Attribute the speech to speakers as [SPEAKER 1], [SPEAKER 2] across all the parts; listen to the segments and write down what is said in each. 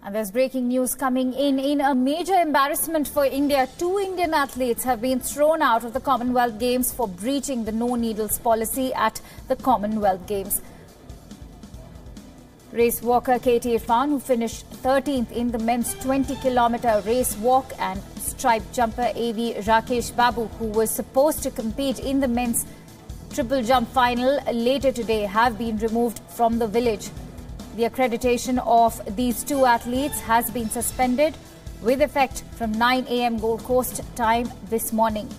[SPEAKER 1] And there's breaking news coming in. In a major embarrassment for India, 2 Indian athletes have been thrown out of the Commonwealth Games for breaching the no-needles policy at the Commonwealth Games. Race walker KT Irfan, who finished 13th in the men's 20-kilometer race walk, and striped jumper AV Rakesh Babu, who was supposed to compete in the men's triple jump final later today, have been removed from the village. The accreditation of these 2 athletes has been suspended with effect from 9 a.m. Gold Coast time this morning.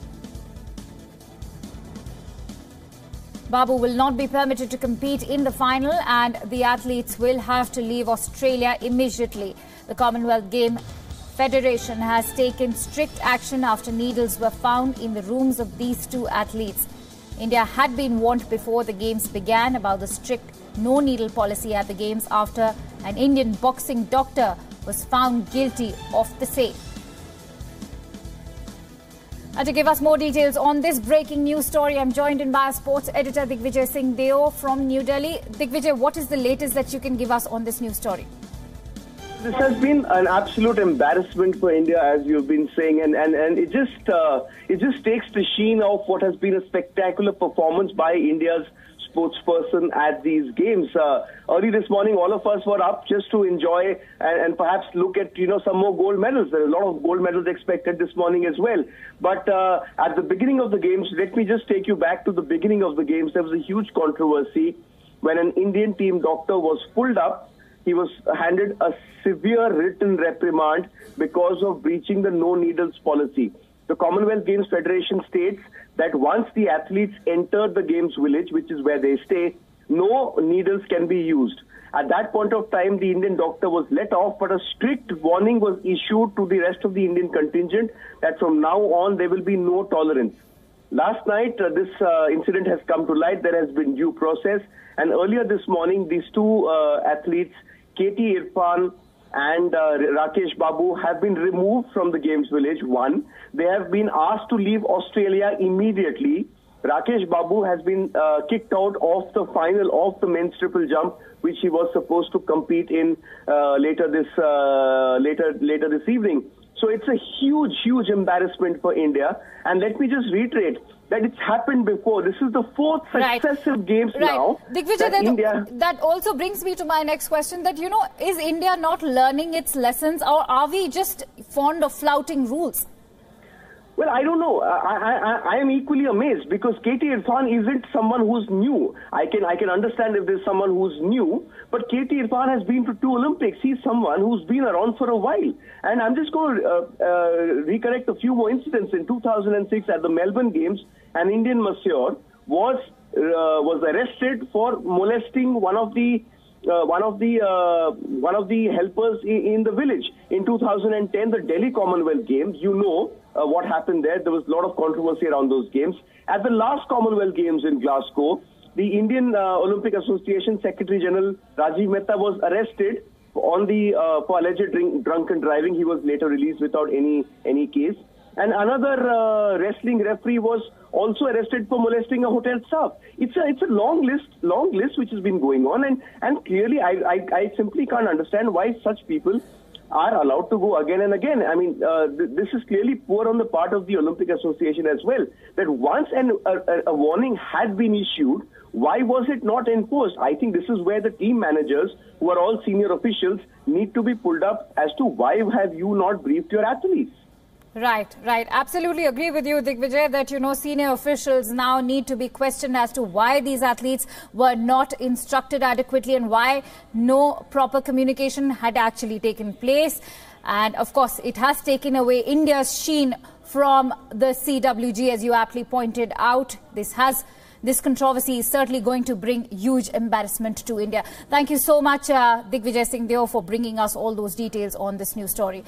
[SPEAKER 1] Babu will not be permitted to compete in the final, and the athletes will have to leave Australia immediately. The Commonwealth Game Federation has taken strict action after needles were found in the rooms of these 2 athletes. India had been warned before the Games began about the strict no-needle policy at the Games after an Indian boxing doctor was found guilty of the same. And to give us more details on this breaking news story, I'm joined in by our sports editor Digvijay Singh Deo from New Delhi. Digvijay, what is the latest that you can give us on this news story?
[SPEAKER 2] This has been an absolute embarrassment for India, as you've been saying, and it just takes the sheen of what has been a spectacular performance by India's sportsperson at these games. Early this morning, all of us were up just to enjoy and perhaps look at some more gold medals. There are a lot of gold medals expected this morning as well. But at the beginning of the games, let me just take you back to the beginning of the games. There was a huge controversy when an Indian team doctor was pulled up. He was handed a severe written reprimand because of breaching the no-needles policy. The Commonwealth Games Federation states that once the athletes enter the Games village, which is where they stay, no needles can be used. At that point of time, the Indian doctor was let off, but a strict warning was issued to the rest of the Indian contingent that from now on there will be no tolerance. Last night, this incident has come to light. There has been due process. And earlier this morning, these 2 athletes, KT Irfan and Rakesh Babu, have been removed from the Games village. One, they have been asked to leave Australia immediately. Rakesh Babu has been kicked out of the final of the men's triple jump, which he was supposed to compete in later this evening. So it's a huge embarrassment for India. And let me just reiterate that it's happened before. This is the 4th successive games now.
[SPEAKER 1] Digvijay, that also brings me to my next question, that, is India not learning its lessons, or are we just fond of flouting rules?
[SPEAKER 2] Well, I don't know. I am equally amazed because KT Irfan isn't someone who's new. I can understand if there's someone who's new, but KT Irfan has been to 2 Olympics. He's someone who's been around for a while. And I'm just going to recollect a few more incidents. In 2006 at the Melbourne Games, an Indian masseur was arrested for molesting one of the helpers in the village. In 2010, the Delhi Commonwealth Games, what happened there. There was a lot of controversy around those games. At the last Commonwealth Games in Glasgow, the Indian Olympic Association Secretary General Rajiv Mehta was arrested on for alleged drunken driving. He was later released without any case. And another wrestling referee was also arrested for molesting a hotel staff. It's a long list which has been going on, and clearly I simply can't understand why such people are allowed to go again and again. I mean, this is clearly poor on the part of the Olympic Association as well. That once a warning had been issued, why was it not enforced? I think this is where the team managers, who are all senior officials, need to be pulled up as to why have you not briefed your athletes.
[SPEAKER 1] Right. Absolutely agree with you, Digvijay, that, senior officials now need to be questioned as to why these athletes were not instructed adequately and why no proper communication had actually taken place. And, of course, it has taken away India's sheen from the CWG, as you aptly pointed out. This controversy is certainly going to bring huge embarrassment to India. Thank you so much, Digvijay Singh Deo, for bringing us all those details on this news story.